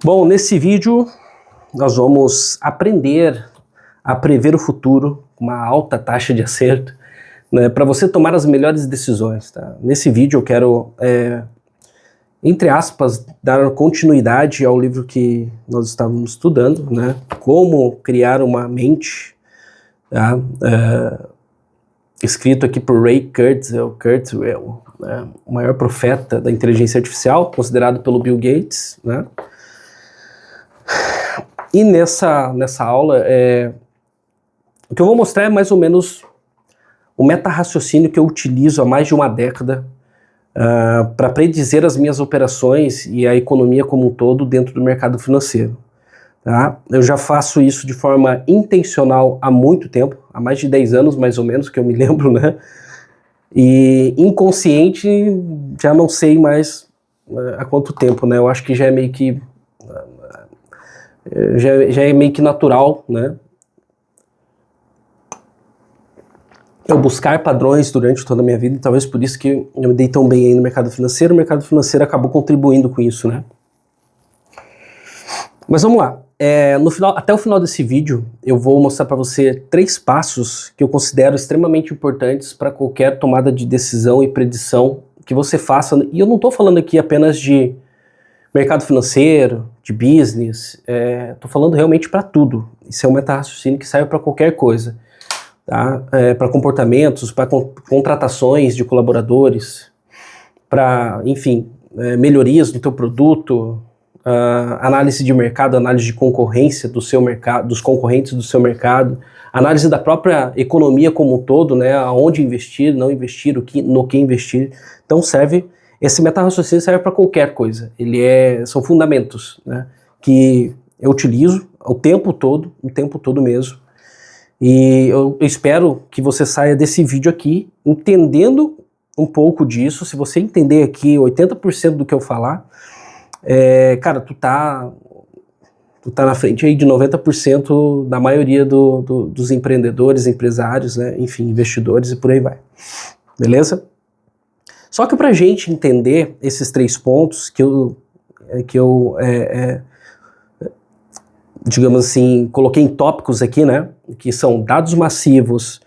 Bom, nesse vídeo nós vamos aprender a prever o futuro com uma alta taxa de acerto, né, para você tomar as melhores decisões. Tá? Nesse vídeo eu quero, entre aspas, dar continuidade ao livro que nós estávamos estudando, né, Como Criar uma Mente, tá? Escrito aqui por Ray Kurzweil, né, o maior profeta da inteligência artificial, considerado pelo Bill Gates, né? E nessa aula, o que eu vou mostrar é mais ou menos o meta-raciocínio que eu utilizo há mais de uma década para predizer as minhas operações e a economia como um todo dentro do mercado financeiro. Tá? Eu já faço isso de forma intencional há muito tempo, há mais de 10 anos mais ou menos, que eu me lembro, né? E inconsciente já não sei mais há quanto tempo, né? Eu acho que já é meio que natural, né? Eu buscar padrões durante toda a minha vida, e talvez por isso que eu me dei tão bem aí no mercado financeiro. O mercado financeiro acabou contribuindo com isso, né? Mas vamos lá. Até o final desse vídeo, eu vou mostrar para você 3 passos que eu considero extremamente importantes para qualquer tomada de decisão e predição que você faça. E eu não estou falando aqui apenas de mercado financeiro, de business, estou falando realmente para tudo. Isso é um meta-raciocínio que serve para qualquer coisa, tá? Para comportamentos, para contratações de colaboradores, para, enfim, melhorias do teu produto, análise de mercado, análise de concorrência do seu mercado, dos concorrentes do seu mercado, análise da própria economia como um todo, né? Aonde investir, não investir, no que investir. Então esse meta-raciocínio serve para qualquer coisa. São fundamentos, né, que eu utilizo o tempo todo mesmo. E eu espero que você saia desse vídeo aqui entendendo um pouco disso. Se você entender aqui 80% do que eu falar, cara, tu tá na frente aí de 90% da maioria dos empreendedores, empresários, né, enfim, investidores e por aí vai. Beleza? Só que para a gente entender esses 3 pontos que eu digamos assim, coloquei em tópicos aqui, né, que são dados massivos,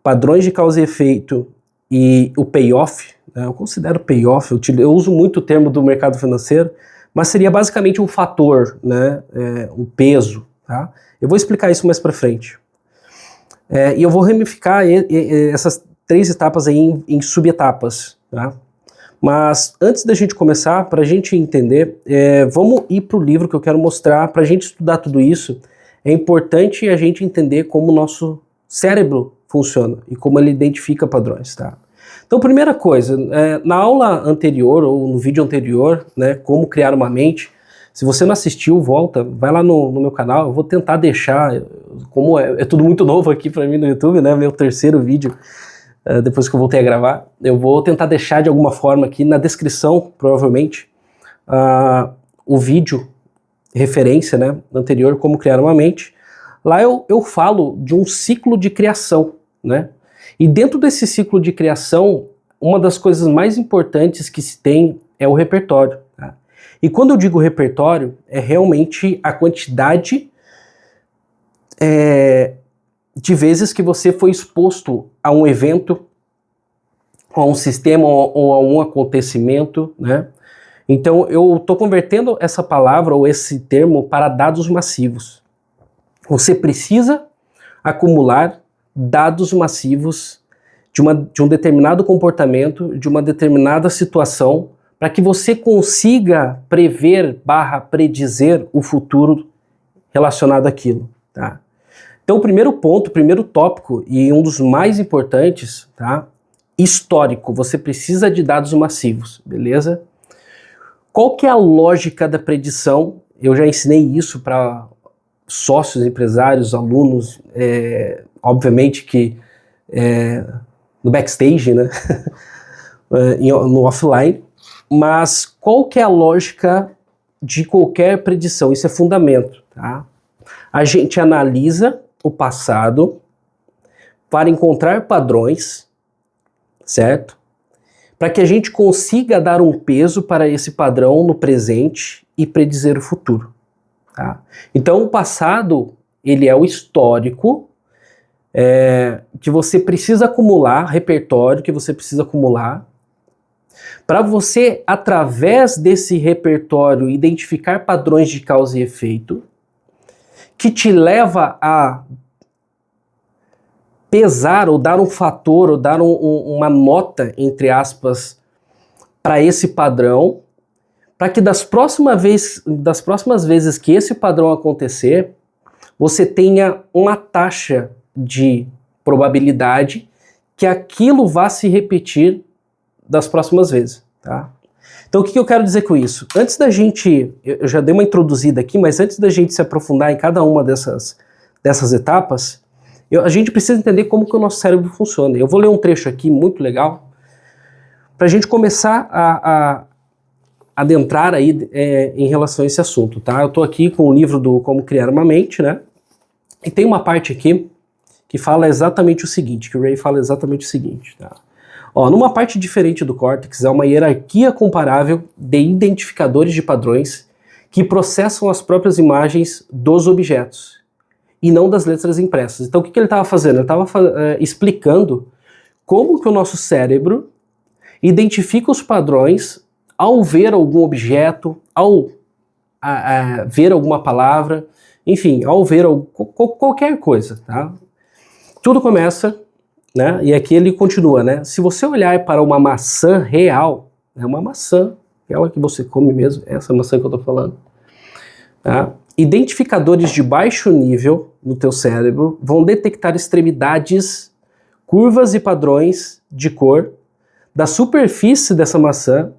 padrões de causa e efeito e o payoff, né, eu considero payoff, eu uso muito o termo do mercado financeiro, mas seria basicamente um fator, né, um peso, tá? Eu vou explicar isso mais para frente. E eu vou ramificar essas 3 etapas aí em subetapas, tá? Mas antes da gente começar, para a gente entender, vamos ir para o livro que eu quero mostrar. Para a gente estudar tudo isso, é importante a gente entender como o nosso cérebro funciona e como ele identifica padrões, tá? Então, primeira coisa, na aula anterior ou no vídeo anterior, né, como criar uma mente, se você não assistiu, volta, vai lá no meu canal. Eu vou tentar deixar, como é tudo muito novo aqui para mim no YouTube, né, meu 3º vídeo, depois que eu voltei a gravar, eu vou tentar deixar de alguma forma aqui na descrição, provavelmente, o vídeo referência, né, anterior, como criar uma mente. Lá eu falo de um ciclo de criação, né? E dentro desse ciclo de criação, uma das coisas mais importantes que se tem é o repertório. Tá? E quando eu digo repertório, é realmente a quantidade de vezes que você foi exposto a um evento, a um sistema ou a um acontecimento, né? Então eu estou convertendo essa palavra ou esse termo para dados massivos. Você precisa acumular dados massivos de um determinado comportamento, de uma determinada situação, para que você consiga predizer o futuro relacionado àquilo, tá? Então o primeiro ponto, o primeiro tópico e um dos mais importantes, tá? Histórico, você precisa de dados massivos, beleza? Qual que é a lógica da predição? Eu já ensinei isso para sócios, empresários, alunos, obviamente que no backstage, né? No offline, mas qual que é a lógica de qualquer predição? Isso é fundamento, tá? A gente analisa o passado para encontrar padrões, certo? Para que a gente consiga dar um peso para esse padrão no presente e predizer o futuro, tá? Então, o passado, ele é o histórico que você precisa acumular, repertório que você precisa acumular, para você, através desse repertório, identificar padrões de causa e efeito, que te leva a pesar ou dar um fator ou dar uma nota, entre aspas, para esse padrão, para que das próximas vezes que esse padrão acontecer, você tenha uma taxa de probabilidade que aquilo vá se repetir das próximas vezes, tá? Então o que eu quero dizer com isso? Antes da gente, eu já dei uma introduzida aqui, mas antes da gente se aprofundar em cada uma dessas etapas, a gente precisa entender como que o nosso cérebro funciona. Eu vou ler um trecho aqui muito legal, para a gente começar a adentrar aí em relação a esse assunto, tá? Eu estou aqui com o livro do Como Criar uma Mente, né? E tem uma parte aqui que fala exatamente o seguinte, que o Ray fala exatamente o seguinte, tá? Ó, numa parte diferente do córtex, há uma hierarquia comparável de identificadores de padrões que processam as próprias imagens dos objetos e não das letras impressas. Então o que ele estava fazendo? Ele estava explicando como que o nosso cérebro identifica os padrões ao ver algum objeto, ao ver alguma palavra, enfim, ao ver qualquer coisa, tá? Tudo começa, né? E aqui ele continua, né? Se você olhar para uma maçã real, é uma maçã, aquela que você come mesmo, essa maçã que eu tô falando, tá? Identificadores de baixo nível no teu cérebro vão detectar extremidades, curvas e padrões de cor da superfície dessa maçã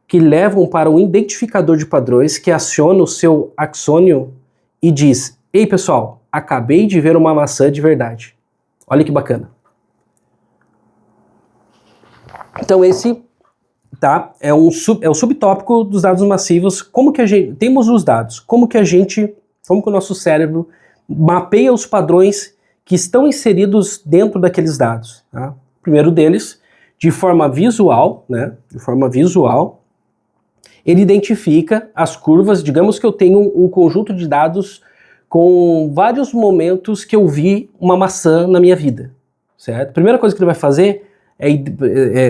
que levam para um identificador de padrões que aciona o seu axônio e diz: ei pessoal, acabei de ver uma maçã de verdade. Olha que bacana. Então esse, tá, é o subtópico dos dados massivos. Como que a gente temos os dados? Como que o nosso cérebro mapeia os padrões que estão inseridos dentro daqueles dados, tá? O primeiro deles, de forma visual, né? De forma visual, ele identifica as curvas. Digamos que eu tenho um conjunto de dados com vários momentos que eu vi uma maçã na minha vida, certo? A primeira coisa que ele vai fazer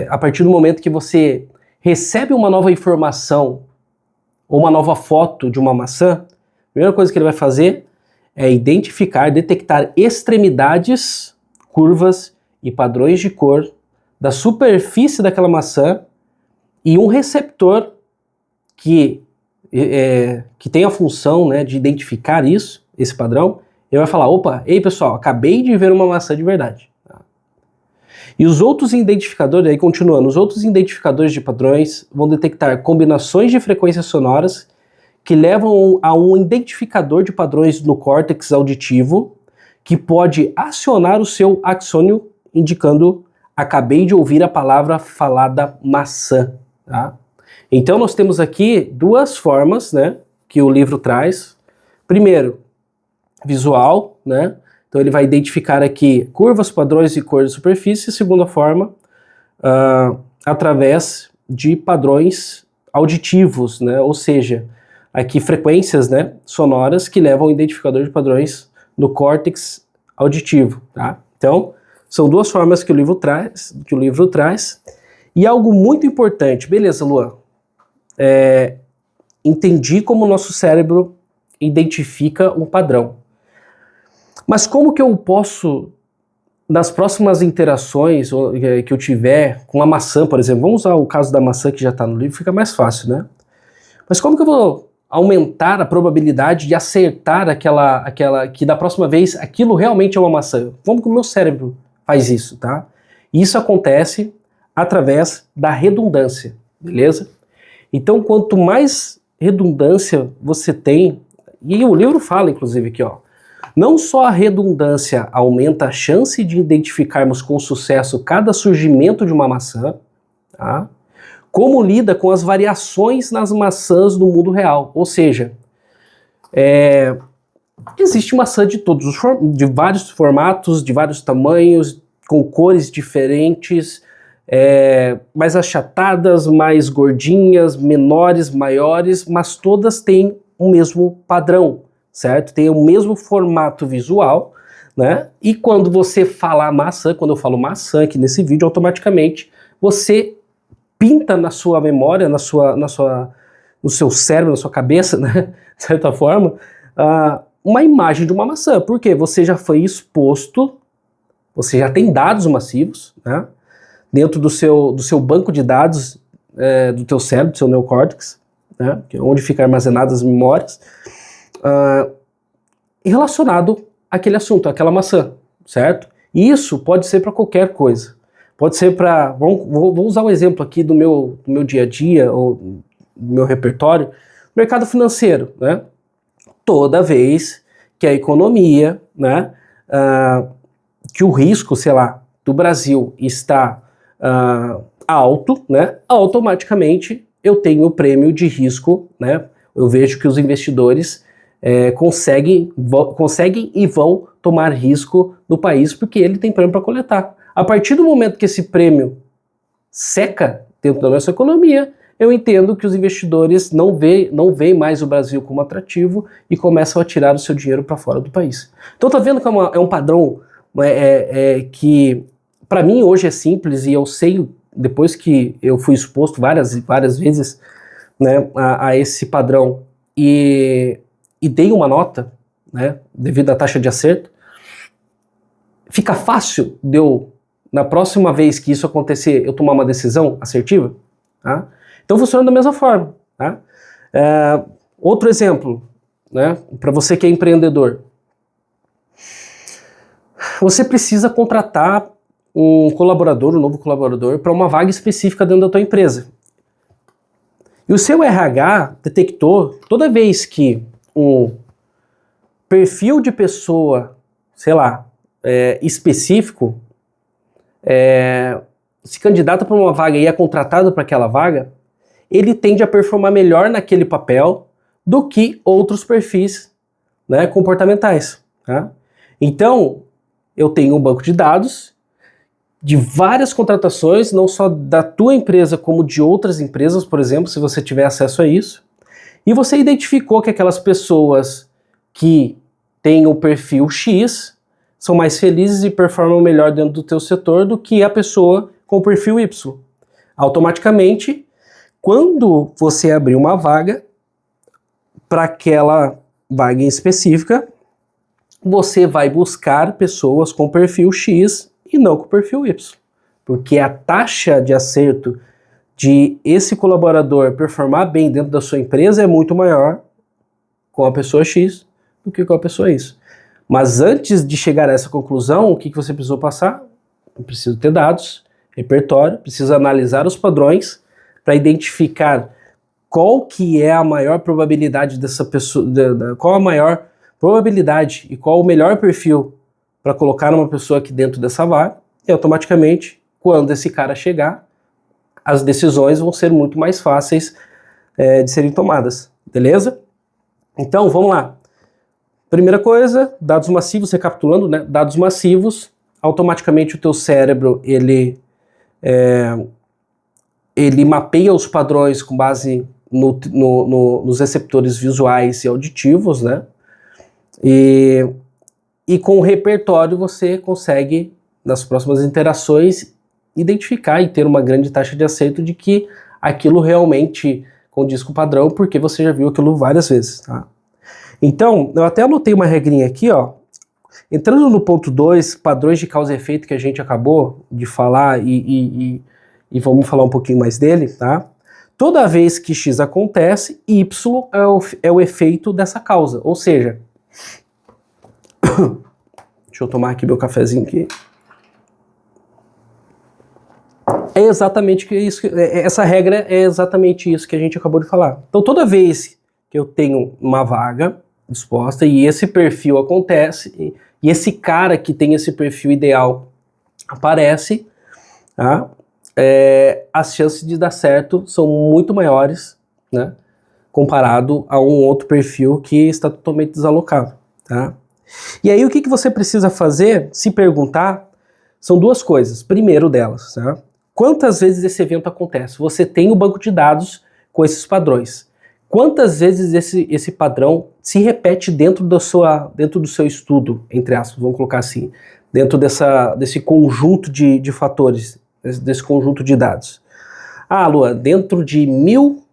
a partir do momento que você recebe uma nova informação ou uma nova foto de uma maçã, a primeira coisa que ele vai fazer é identificar, detectar extremidades, curvas e padrões de cor da superfície daquela maçã e um receptor que tem a função, né, de identificar isso, esse padrão. Ele vai falar: opa, ei pessoal, acabei de ver uma maçã de verdade. E os outros identificadores, aí continuando, os outros identificadores de padrões vão detectar combinações de frequências sonoras que levam a um identificador de padrões no córtex auditivo que pode acionar o seu axônio, indicando: acabei de ouvir a palavra falada maçã, tá? Então nós temos aqui duas formas, né, que o livro traz. Primeiro, visual, né? Então ele vai identificar aqui curvas, padrões e cor de superfície. Segunda forma, através de padrões auditivos, né? Ou seja, aqui frequências, né, sonoras que levam ao identificador de padrões no córtex auditivo, tá? Então, são duas formas que o livro traz. E algo muito importante, beleza, Luan? Entendi como o nosso cérebro identifica um padrão. Mas como que eu posso, nas próximas interações que eu tiver com a maçã, por exemplo, vamos usar o caso da maçã que já está no livro, fica mais fácil, né? Mas como que eu vou aumentar a probabilidade de acertar aquela que da próxima vez aquilo realmente é uma maçã? Como que o meu cérebro faz isso, tá? Isso acontece através da redundância, beleza? Então, quanto mais redundância você tem, e o livro fala, inclusive, aqui, ó, não só a redundância aumenta a chance de identificarmos com sucesso cada surgimento de uma maçã, tá? Como lida com as variações nas maçãs no mundo real. Ou seja, existe maçã de de vários formatos, de vários tamanhos, com cores diferentes, mais achatadas, mais gordinhas, menores, maiores, mas todas têm o mesmo padrão. certo? Tem o mesmo formato visual, né? E quando você falar maçã, quando eu falo maçã aqui nesse vídeo, automaticamente você pinta na sua memória, no seu cérebro, na sua cabeça, né? De certa forma, uma imagem de uma maçã. Porque você já foi exposto, você já tem dados massivos, né? Dentro do seu banco de dados do teu cérebro, do seu neocórtex, né? Que é onde ficam armazenadas as memórias, relacionado àquele assunto, àquela maçã, certo? E isso pode ser para qualquer coisa. Pode ser para... Vou usar um exemplo aqui do meu dia a dia, ou do meu repertório, mercado financeiro, né? Toda vez que a economia, né, que o risco, sei lá, do Brasil está alto, né, automaticamente eu tenho o prêmio de risco, né? Eu vejo que os investidores conseguem e vão tomar risco no país porque ele tem prêmio para coletar. A partir do momento que esse prêmio seca dentro da nossa economia, eu entendo que os investidores não veem mais o Brasil como atrativo e começam a tirar o seu dinheiro para fora do país. Então tá vendo que é um padrão que para mim hoje é simples, e eu sei, depois que eu fui exposto várias vezes, né, a esse padrão e dei uma nota, né, devido à taxa de acerto, fica fácil de eu, na próxima vez que isso acontecer, eu tomar uma decisão assertiva, tá? Então funciona da mesma forma, tá? Outro exemplo, né, para você que é empreendedor. Você precisa contratar um novo colaborador, para uma vaga específica dentro da tua empresa. E o seu RH detectou, toda vez que um perfil de pessoa, sei lá, específico, se candidata para uma vaga e é contratado para aquela vaga, ele tende a performar melhor naquele papel do que outros perfis, né, comportamentais. Tá? Então, eu tenho um banco de dados de várias contratações, não só da tua empresa, como de outras empresas, por exemplo, se você tiver acesso a isso, e você identificou que aquelas pessoas que têm o perfil X são mais felizes e performam melhor dentro do teu setor do que a pessoa com o perfil Y. Automaticamente, quando você abrir uma vaga, para aquela vaga em específica, você vai buscar pessoas com perfil X e não com o perfil Y. Porque a taxa de acerto de esse colaborador performar bem dentro da sua empresa é muito maior com a pessoa X do que com a pessoa Y. Mas antes de chegar a essa conclusão, o que você precisou passar? Eu preciso ter dados, repertório, preciso analisar os padrões para identificar qual que é a maior probabilidade dessa pessoa, qual a maior probabilidade e qual o melhor perfil para colocar uma pessoa aqui dentro dessa vaga, e automaticamente, quando esse cara chegar, as decisões vão ser muito mais fáceis de serem tomadas, beleza? Então, vamos lá. Primeira coisa, dados massivos, recapitulando, né? Dados massivos, automaticamente o teu cérebro, ele mapeia os padrões com base nos receptores visuais e auditivos, né? E com o repertório você consegue, nas próximas interações, identificar e ter uma grande taxa de acerto de que aquilo realmente condiz com o padrão, porque você já viu aquilo várias vezes, tá? Então, eu até anotei uma regrinha aqui, ó. Entrando no ponto 2, padrões de causa e efeito, que a gente acabou de falar e vamos falar um pouquinho mais dele, tá? Toda vez que X acontece, Y é o efeito dessa causa, ou seja... Deixa eu tomar aqui meu cafezinho aqui. É exatamente isso. Essa regra é exatamente isso que a gente acabou de falar. Então, toda vez que eu tenho uma vaga disposta e esse perfil acontece, e esse cara que tem esse perfil ideal aparece, tá? As chances de dar certo são muito maiores, né? Comparado a um outro perfil que está totalmente desalocado, tá? E aí o que você precisa fazer, se perguntar, são duas coisas. Primeiro delas, tá? Quantas vezes esse evento acontece? Você tem o banco de dados com esses padrões. quantas vezes esse padrão se repete dentro do seu estudo, entre aspas, vamos colocar assim, dentro desse conjunto de fatores, desse conjunto de dados. Ah, Lua, dentro de 1000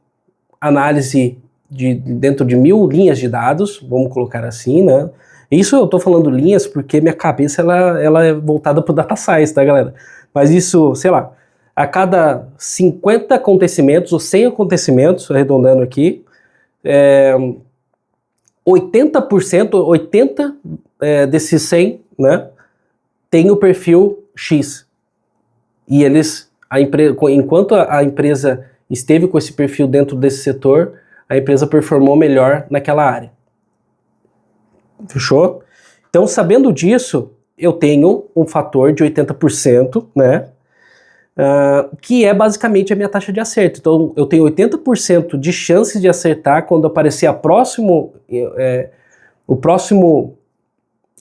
análises, dentro de 1000 linhas de dados, vamos colocar assim, né? Isso eu tô falando linhas porque minha cabeça ela é voltada pro data science, tá, galera? Mas isso, sei lá, a cada 50 acontecimentos ou 100 acontecimentos, arredondando aqui, 80% desses 100, né, tem o perfil X. E enquanto a empresa esteve com esse perfil dentro desse setor, a empresa performou melhor naquela área. Fechou? Então, sabendo disso, eu tenho um fator de 80%, né, que é basicamente a minha taxa de acerto. Então, eu tenho 80% de chance de acertar quando aparecer o próximo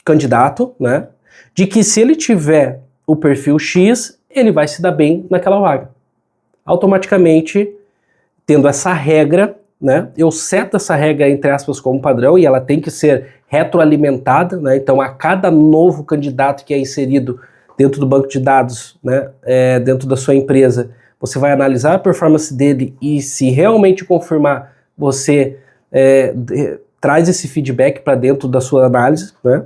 candidato, né, de que se ele tiver o perfil X, ele vai se dar bem naquela vaga. Automaticamente, tendo essa regra, né, eu seto essa regra, entre aspas, como padrão, e ela tem que ser retroalimentada, né, então a cada novo candidato que é inserido dentro do banco de dados, né, dentro da sua empresa, você vai analisar a performance dele e se realmente confirmar, você traz esse feedback para dentro da sua análise, né?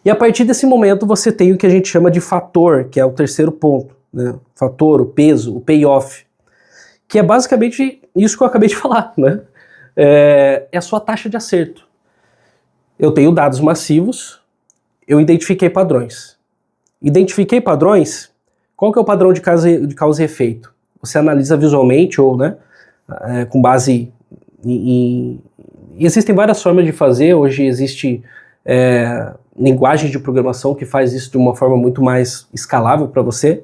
E a partir desse momento você tem o que a gente chama de fator, que é o terceiro ponto, né? Fator, o peso, o payoff, que é basicamente isso que eu acabei de falar, né? É a sua taxa de acerto. Eu tenho dados massivos, eu identifiquei padrões. Identifiquei padrões, qual que é o padrão de causa e efeito? Você analisa visualmente ou, né, com base em... Existem várias formas de fazer, hoje existe linguagem de programação que faz isso de uma forma muito mais escalável para você,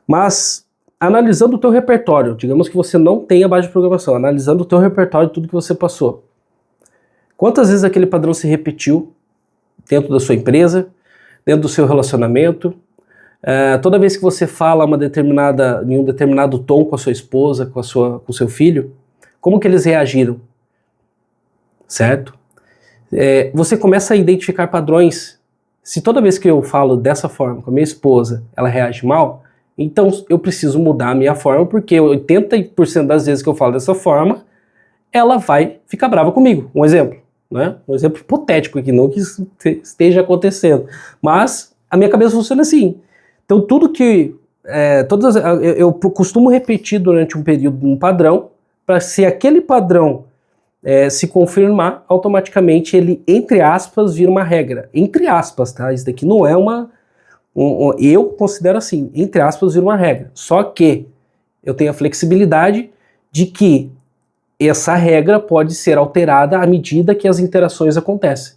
mas analisando o teu repertório, digamos que você não tenha base de programação, analisando o teu repertório de tudo que você passou, quantas vezes aquele padrão se repetiu dentro da sua empresa, dentro do seu relacionamento, toda vez que você fala em um determinado tom com a sua esposa, com o seu filho, como que eles reagiram, certo? Você começa a identificar padrões. Se toda vez que eu falo dessa forma com a minha esposa, ela reage mal, então eu preciso mudar a minha forma, porque 80% das vezes que eu falo dessa forma, ela vai ficar brava comigo. Um exemplo, né? Um exemplo hipotético aqui, não que isso esteja acontecendo, mas a minha cabeça funciona assim. Então tudo que eu costumo repetir durante um período um padrão, para se aquele padrão se confirmar, automaticamente ele, entre aspas, vira uma regra. Entre aspas, tá? Isso daqui não é eu considero assim, entre aspas, vira uma regra. Só que eu tenho a flexibilidade de que essa regra pode ser alterada à medida que as interações acontecem.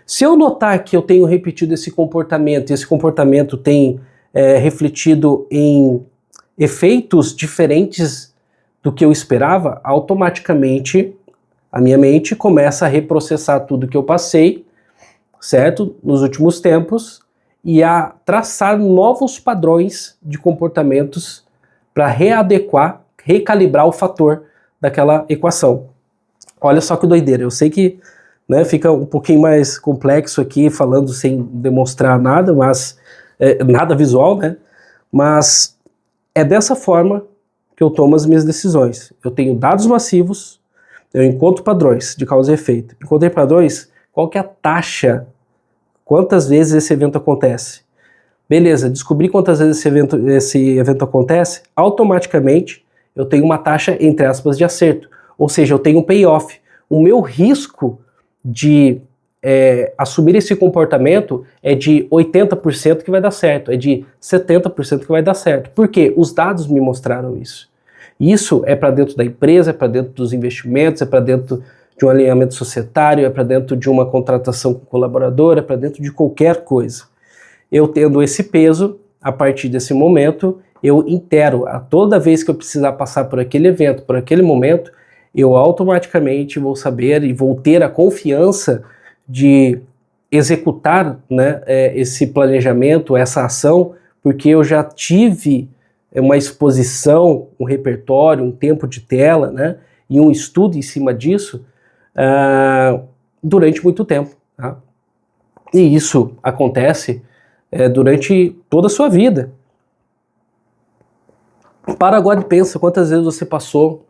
Se eu notar que eu tenho repetido esse comportamento, e esse comportamento tem refletido em efeitos diferentes do que eu esperava, automaticamente a minha mente começa a reprocessar tudo que eu passei, certo? Nos últimos tempos, e a traçar novos padrões de comportamentos para readequar, recalibrar o fator daquela equação. Olha só que doideira, eu sei que, né, fica um pouquinho mais complexo aqui, falando sem demonstrar nada, mas nada visual, né? Mas é dessa forma que eu tomo as minhas decisões. Eu tenho dados massivos, eu encontro padrões de causa e efeito. Encontrei padrões, qual que é a taxa? Quantas vezes esse evento acontece? Beleza, descobri quantas vezes esse evento acontece, automaticamente eu tenho uma taxa, entre aspas, de acerto. Ou seja, eu tenho um payoff. O meu risco de assumir esse comportamento é de 80% que vai dar certo, é de 70% que vai dar certo. Por quê? Os dados me mostraram isso. Isso é para dentro da empresa, é para dentro dos investimentos, é para dentro de um alinhamento societário, é para dentro de uma contratação com colaborador, é para dentro de qualquer coisa. Eu tendo esse peso, a partir desse momento, eu intero. Toda vez que eu precisar passar por aquele evento, por aquele momento, eu automaticamente vou saber e vou ter a confiança de executar, né, esse planejamento, essa ação, porque eu já tive uma exposição, um repertório, um tempo de tela, né? e um estudo em cima disso durante muito tempo. Tá? E isso acontece durante toda a sua vida. Para agora e pensa quantas vezes você passou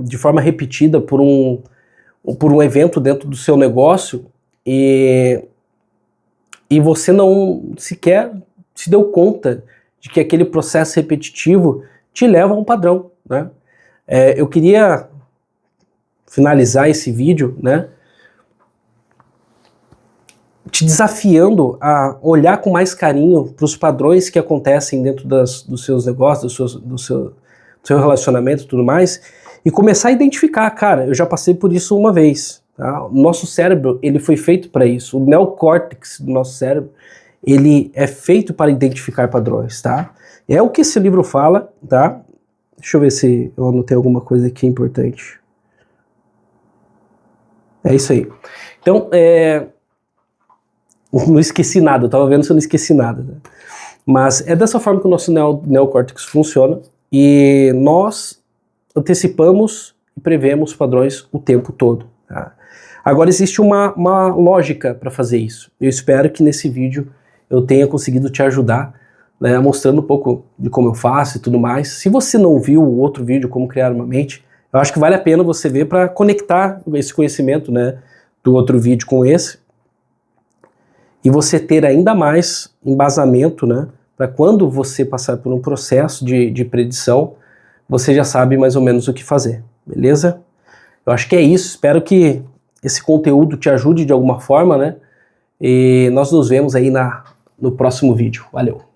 de forma repetida por um evento dentro do seu negócio e você não sequer se deu conta de que aquele processo repetitivo te leva a um padrão, né? Eu queria finalizar esse vídeo, né, te desafiando a olhar com mais carinho para os padrões que acontecem dentro dos seus negócios, do seu relacionamento e tudo mais, e começar a identificar, cara, eu já passei por isso uma vez. Tá? O nosso cérebro, ele foi feito para isso. O neocórtex do nosso cérebro, ele é feito para identificar padrões, tá? É o que esse livro fala, tá? Deixa eu ver se eu anotei alguma coisa aqui importante. É isso aí. Então, não esqueci nada, eu tava vendo se eu não esqueci nada. Né? Mas é dessa forma que o nosso neocórtex funciona e nós antecipamos e prevemos padrões o tempo todo. Tá? Agora existe uma lógica para fazer isso. Eu espero que nesse vídeo eu tenha conseguido te ajudar, né, mostrando um pouco de como eu faço e tudo mais. Se você não viu o outro vídeo, Como Criar uma Mente, eu acho que vale a pena você ver para conectar esse conhecimento, né, do outro vídeo com esse, e você ter ainda mais embasamento, né, para quando você passar por um processo de predição, você já sabe mais ou menos o que fazer, beleza? Eu acho que é isso, espero que esse conteúdo te ajude de alguma forma, né, e nós nos vemos aí no próximo vídeo. Valeu!